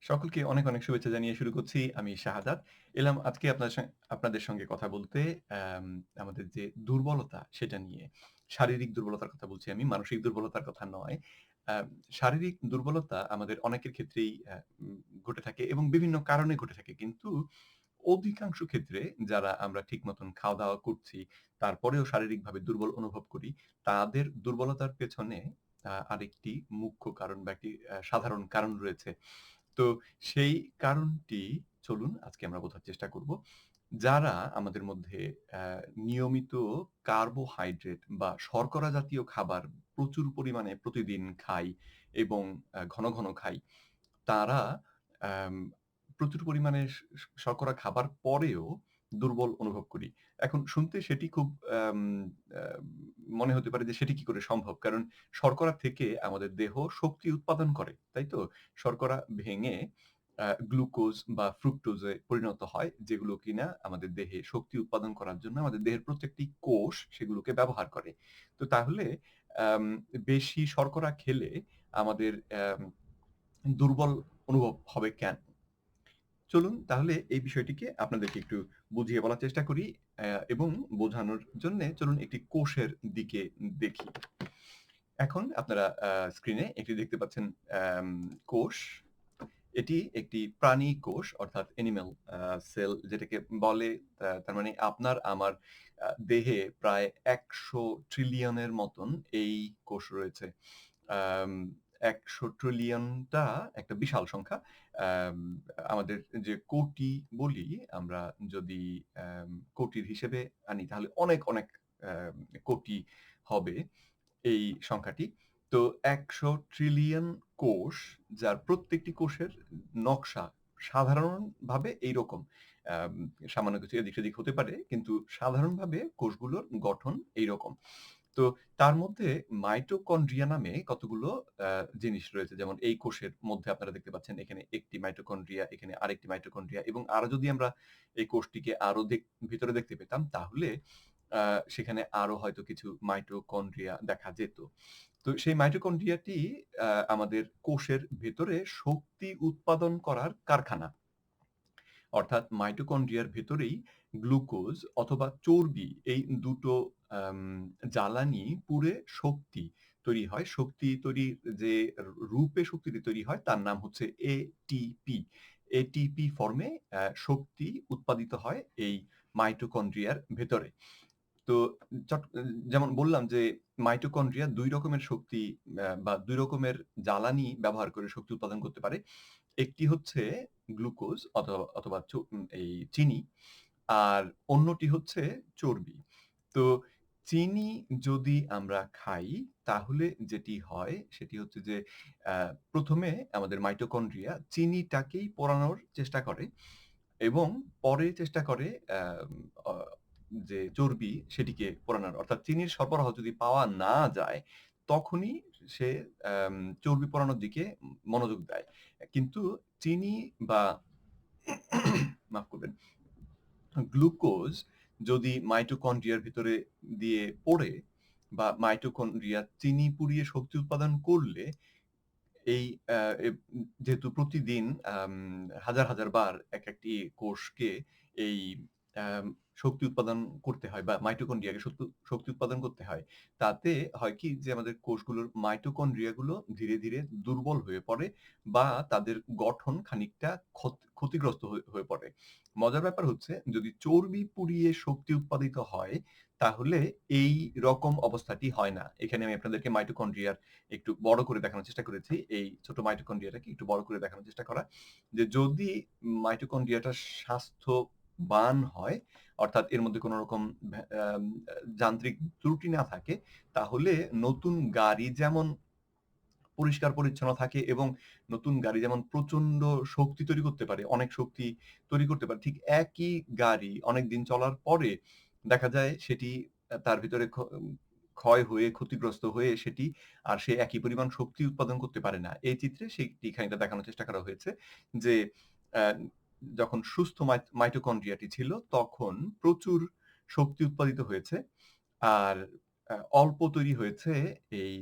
সকলকে অনেক, অনেক শুভেচ্ছা জানিয়ে শুরু করছি। আমি শাহাদাত। এলাম আজকে আপনাদের সঙ্গে কথা বলতে অ্যাম আমাদের যে দুর্বলতা সেটা নিয়ে। শারীরিক দুর্বলতার কথা বলছি আমি, মানসিক দুর্বলতার কথা নয়। অ্যাম শারীরিক দুর্বলতা আমাদের অনেকের ক্ষেত্রেই ঘটে থাকে এবং বিভিন্ন কারণে ঘটে থাকে। কিন্তু অধিকাংশ ক্ষেত্রে যারা আমরা ঠিক মতন খাওয়া-দাওয়া করছি, তারপরেও শারীরিকভাবে দুর্বল অনুভব করি, তাদের দুর্বলতার পেছনে আরেকটি মুখ্য কারণ বা একটি সাধারণ কারণ রয়েছে। তো সেই কারণটি চলুন আজকে আমরা বোঝার চেষ্টা করব। যারা আমাদের মধ্যে অ্যা নিয়মিত কার্বোহাইড্রেট বা শর্করা জাতীয় খাবার প্রচুর পরিমাণে প্রতিদিন খাই এবং ঘন, ঘন খাই, তারা অ্যাম প্রচুর পরিমাণে শর্করা খাবার পরেও দুর্বল অনুভব করি। এখন শুনতে সেটি খুব অ্যাম অ্যা মনে হতে পারে যে সেটি কি করে সম্ভব? কারণ শর্করা থেকে আমাদের দেহ শক্তি উৎপাদন করে, তাই তো? শর্করা ভেঙে গ্লুকোজ বা ফ্রুক্টোজে পরিণত হয়, যেগুলো কিনা আমাদের দেহে শক্তি উৎপাদন করার জন্য আমাদের দেহের প্রত্যেকটি কোষ সেগুলোকে ব্যবহার করে। তো তাহলে আম বেশি শর্করা খেলে আমাদের দুর্বল অনুভব হবে কেন? চলুন তাহলে এই বিষয়টিকে আপনাদেরকে একটু বুঝিয়ে বলার চেষ্টা করি এবং বোঝানোর জন্যে চলুন একটি কোষের দিকে দেখি। এখন আপনারা স্ক্রিনে একটি দেখতে পাচ্ছেন অ্যাম কোষ। এটি একটি প্রাণী কোষ অর্থাৎ অ্যানিমাল সেল যেটাকে বলে। তার মানে আপনার আমার দেহে প্রায় ১০০ ট্রিলিয়নের মতন এই কোষ রয়েছে। আম ১০০ ট্রিলিয়নটা একটা বিশাল সংখ্যা। আম আমাদের যে কোটি বলি আমরা যদি কোটির হিসেবে আনি তাহলে অনেক, অনেক কোটি হবে এই সংখ্যাটি। তো ১০০ ট্রিলিয়ন কোষ, যার প্রত্যেকটি কোষের নকশা সাধারণভাবে এইরকম। আম সামান্য কিছু এদিক-সেদিক হতে পারে, কিন্তু সাধারণভাবে কোষগুলোর গঠন এইরকম। তো তার মধ্যে মাইটোকন্ড্রিয়া নামে কতগুলো আ জিনিস রয়েছে। যেমন এই কোষের মধ্যে আপনারা দেখতে পাচ্ছেন এখানে একটি মাইটোকন্ড্রিয়া, এখানে আরেকটি মাইটোকন্ড্রিয়া এবং আরো যদি আমরা এই কোষটিকে আরো ভিতরে দেখতে পেতাম তাহলে আ সেখানে আরো হয়তো কিছু মাইটোকন্ড্রিয়া দেখা যেত। তো সেই মাইটোকন্ড্রিয়াটি আমাদের কোষের ভেতরে শক্তি উৎপাদন করার কারখানা। অর্থাৎ মাইটোকন্ড্রিয়ার ভেতরেই গ্লুকোজ অথবা চর্বি এই দুটো আম জ্বালানি পুড়ে শক্তি তৈরি হয়। শক্তি তৈরির যে রূপে শক্তিটি তৈরি হয় তার নাম হচ্ছে এটিপি। এটিপি ফর্মে শক্তি উৎপাদিত হয় এই মাইটোকন্ড্রিয়ার ভেতরে। তো চট যেমন বললাম যে মাইটোকন্ড্রিয়া ২ রকমের শক্তি বা ২ রকমের জ্বালানি ব্যবহার করে শক্তি উৎপাদন করতে পারে। একটি হচ্ছে গ্লুকোজ অথবা এই চিনি। আর অন্যটি হচ্ছে চর্বি। তো চিনি যদি আমরা খাই তাহলে যেটি হয় সেটি হচ্ছে যে ১ম এ আমাদের মাইটোকন্ড্রিয়া চিনিটাকেই পোড়ানোর চেষ্টা করে এবং পরে চেষ্টা করে অ যে চর্বি সেটিকে পোড়ানোর। অর্থাৎ চিনির সরবরাহ যদি পাওয়া না যায়, তখনই সে আম চর্বি পোড়ানোর দিকে মনোযোগ দেয়। কিন্তু চিনি বা মাফ করবেন, গ্লুকোজ যদি মাইটোকন্ড্রিয়ার ভিতরে দিয়ে পড়ে বা মাইটোকন্ড্রিয়া চিনি পুড়িয়ে শক্তি উৎপাদন করলে এই আ এব যেহেতু প্রতিদিন হাজার, হাজার বার একেকটি কোষকে এই আম শক্তি উৎপাদন করতে হয় বা মাইটোকন্ড্রিয়াকে শক্তি উৎপাদন করতে হয়। তাতে হয় কি যে আমাদের কোষগুলোর মাইটোকন্ড্রিয়া গুলো ধীরে, ধীরে দুর্বল হয়ে পড়ে বা তাদের গঠন খানিকটা ক্ষতিগ্রস্ত হয়ে পড়ে। মজার ব্যাপার হচ্ছে যদি চর্বি পুড়িয়ে শক্তি উৎপাদিত হয় তাহলে এই রকম অবস্থাটি হয় না। এখানে আমি আপনাদেরকে মাইটোকন্ড্রিয়ার একটু বড় করে দেখানোর চেষ্টা করেছি। এই ছোট মাইটোকন্ড্রিয়াটাকে একটু বড় করে দেখানোর চেষ্টা করা। যে যদি মাইটোকন্ড্রিয়াটা স্বাস্থ্যবান হয়, অর্থাৎ এর মধ্যে কোন রকম যান্ত্রিক ত্রুটি না থাকে, তাহলে নতুন গাড়ি যেমন পরিষ্কার-পরিচ্ছন্ন থাকে এবং নতুন গাড়ি যেমন প্রচন্ড শক্তি তৈরি করতে পারে, অনেক শক্তি তৈরি করতে পারে। ঠিক একই গাড়ি অনেকদিন চলার পরে দেখা যায় সেটি তার ভিতরে ক্ষয় হয়ে ক্ষতিগ্রস্ত হয়ে সেটি আর সে একই পরিমাণ শক্তি উৎপাদন করতে পারে না। এই চিত্রে সেটি খানিকটা দেখানোর চেষ্টা করা হয়েছে যে, অ্যা যখন সুস্থ মাইটোকন্ড্রিয়াটি ছিল তখন প্রচুর শক্তি উৎপাদিত হয়েছে। আর অল্প তৈরি হয়েছে এই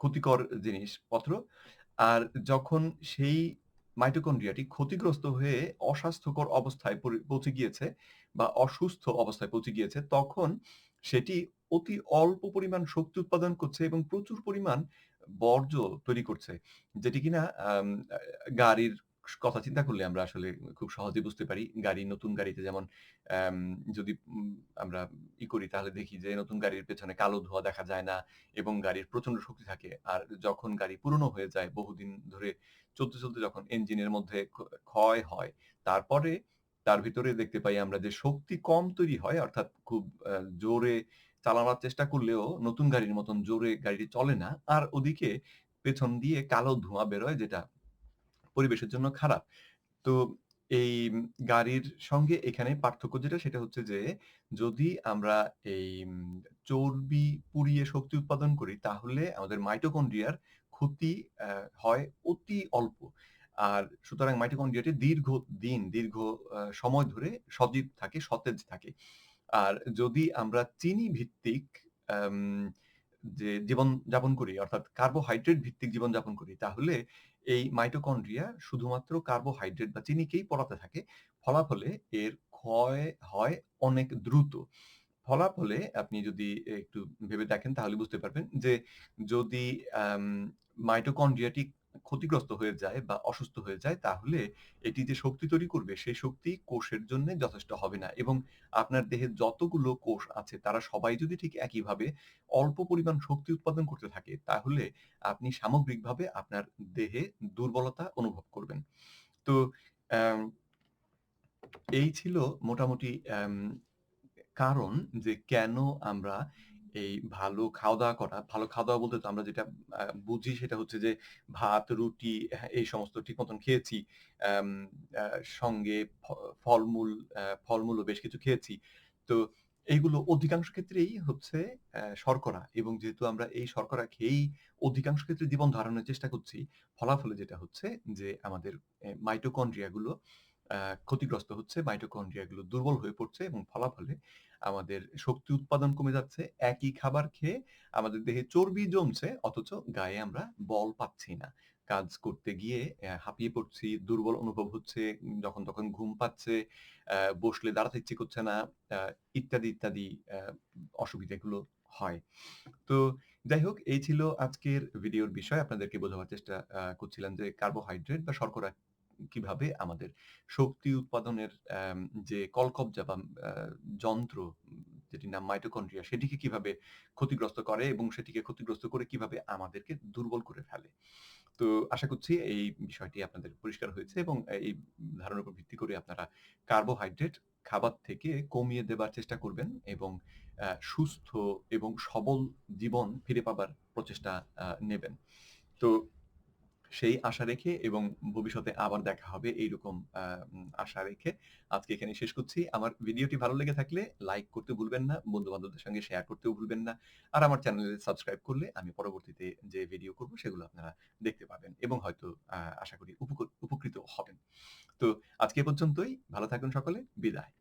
ক্ষতিকর জিনিসপত্র। আর যখন সেই মাইটোকন্ড্রিয়াটি ক্ষতিগ্রস্ত হয়ে অস্বাস্থ্যকর অবস্থায় পৌঁছে গিয়েছে বা অসুস্থ অবস্থায় পৌঁছে গিয়েছে, তখন সেটি অতি অল্প পরিমাণ শক্তি উৎপাদন করছে এবং প্রচুর পরিমাণ বর্জ্য তৈরি করছে। যেটি কিনা আম আ গাড়ির কথা চিন্তা করলে আমরা আসলে খুব সহজেই বুঝতে পারি। নতুন গাড়িতে যেমন অ্যাম যদি আমরা করি তাহলে দেখি যে নতুন গাড়ির পেছনে কালো ধোঁয়া দেখা যায় না এবং গাড়ির প্রচন্ড শক্তি থাকে। আর যখন গাড়ি পুরনো হয়ে যায় বহুদিন ধরে চলতে যখন ইঞ্জিনের মধ্যে ক্ষয় হয়, তারপরে তার ভিতরে দেখতে পাই আমরা যে শক্তি কম তৈরি হয়, অর্থাৎ খুব জোরে চালানোর চেষ্টা করলেও নতুন গাড়ির মতন জোরে গাড়িটি চলে না। আর ওদিকে পেছন দিয়ে কালো ধোঁয়া বেরোয়, যেটা পরিবেশের জন্য খারাপ। তো এই গাড়ির সঙ্গে এখানে পার্থক্য যেটা সেটা হচ্ছে যে, যদি আমরা এই চর্বি পুড়িয়ে শক্তি উৎপাদন করি তাহলে আমাদের মাইটোকন্ড্রিয়ার ক্ষতি অ্যা হয় অতি অল্প। আর সুতরাং মাইটোকন্ড্রিয়াটি দীর্ঘ সময় ধরে সজীব থাকে, সতেজ থাকে। আর যদি আমরা চিনি ভিত্তিক আম যে জীবনযাপন করি, অর্থাৎ কার্বোহাইড্রেট ভিত্তিক জীবনযাপন করি, তাহলে এই মাইটোকন্ড্রিয়া শুধুমাত্র কার্বোহাইড্রেট বা চিনিকেই পোড়াতে থাকে। ফলাফলে এর ক্ষয় হয় অনেক দ্রুত। ফলাফলে আপনি যদি একটু ভেবে দেখেন তাহলে বুঝতে পারবেন যে, যদি আম মাইটোকন্ড্রিয়াটি ক্ষতিগ্রস্ত হয়ে যায় বা অসুস্থ হয়ে যায়, তাহলে এটি যে শক্তি তৈরি করবে সেই শক্তি কোষের জন্যে যথেষ্ট হবে না এবং আপনার দেহে যতগুলো কোষ আছে তারা সবাই যদি ঠিক একইভাবে অল্প পরিমাণ শক্তি উৎপাদন করতে থাকে, তাহলে আপনি সামগ্রিকভাবে আপনার দেহে দুর্বলতা অনুভব করবেন। তো অ্যাম এই ছিল মোটামুটি কারণ যে কেন আমরা এই ভালো খাওয়া-দাওয়া বলতে তো আমরা যেটা বুঝি সেটা হচ্ছে যে ভাত, রুটি, এই সমস্ত ঠিক মতন খেয়েছি। আম আ সঙ্গে ফলমূলও বেশ কিছু খেয়েছি। তো এইগুলো অধিকাংশ ক্ষেত্রেই হচ্ছে শর্করা, এবং যেহেতু আমরা এই শর্করা খেয়েই অধিকাংশ ক্ষেত্রে জীবন ধারণের চেষ্টা করছি, ফলাফলে যেটা হচ্ছে যে আমাদের মাইটোকন্ড্রিয়া গুলো আ ক্ষতিগ্রস্ত হচ্ছে, মাইটোকন্ড্রিয়া গুলো দুর্বল হয়ে পড়ছে এবং ফলাফলে আমাদের শক্তি উৎপাদন কমে যাচ্ছে। একই খাবার খেয়ে আমাদের দেহে চর্বি জমছে, অথচ গায়ে আমরা বল পাচ্ছি না। কাজ করতে গিয়ে হাঁপিয়ে পড়ছি, দুর্বল অনুভব হচ্ছে, যখন তখন ঘুম পাচ্ছে, বসলে দাঁড়াতে ইচ্ছে করছে না, আ ইত্যাদি অসুবিধাগুলো হয়। তো যাই হোক, এই ছিল আজকের ভিডিওর বিষয়। আপনাদেরকে বোঝাবার চেষ্টা করছিলাম যে কার্বোহাইড্রেট বা শর্করা কিভাবে আমাদের শক্তি উৎপাদনের যে কলকব্জা বা আ যন্ত্র, যেটির নাম মাইটোকন্ড্রিয়া, সেটিকে কিভাবে ক্ষতিগ্রস্ত করে এবং সেটিকে ক্ষতিগ্রস্ত করে কিভাবে আমাদেরকে দুর্বল করে ফেলে। তো আশা করছি এই বিষয়টি আপনাদের পরিষ্কার হয়েছে এবং এই ধারণার উপর ভিত্তি করে আপনারা কার্বোহাইড্রেট খাবার থেকে কমিয়ে দেবার চেষ্টা করবেন এবং সুস্থ এবং সবল জীবন ফিরে পাবার প্রচেষ্টা নেবেন। তো সেই আশা রেখে এবং ভবিষ্যতে আবার দেখা হবে এইরকম আশা রেখে আজকে এখানেই শেষ করছি। আমার ভিডিওটি ভালো লেগে থাকলে লাইক করতে ভুলবেন না, বন্ধু-বান্ধবদের সঙ্গে শেয়ার করতেও ভুলবেন না। আর আমার চ্যানেলে সাবস্ক্রাইব করলে আমি পরবর্তীতে যে ভিডিও করব সেগুলো আপনারা দেখতে পাবেন এবং হয়তো আশা করি উপকৃত হবেন। তো আজকে এ পর্যন্তই। ভালো থাকুন সকলে। বিদায়।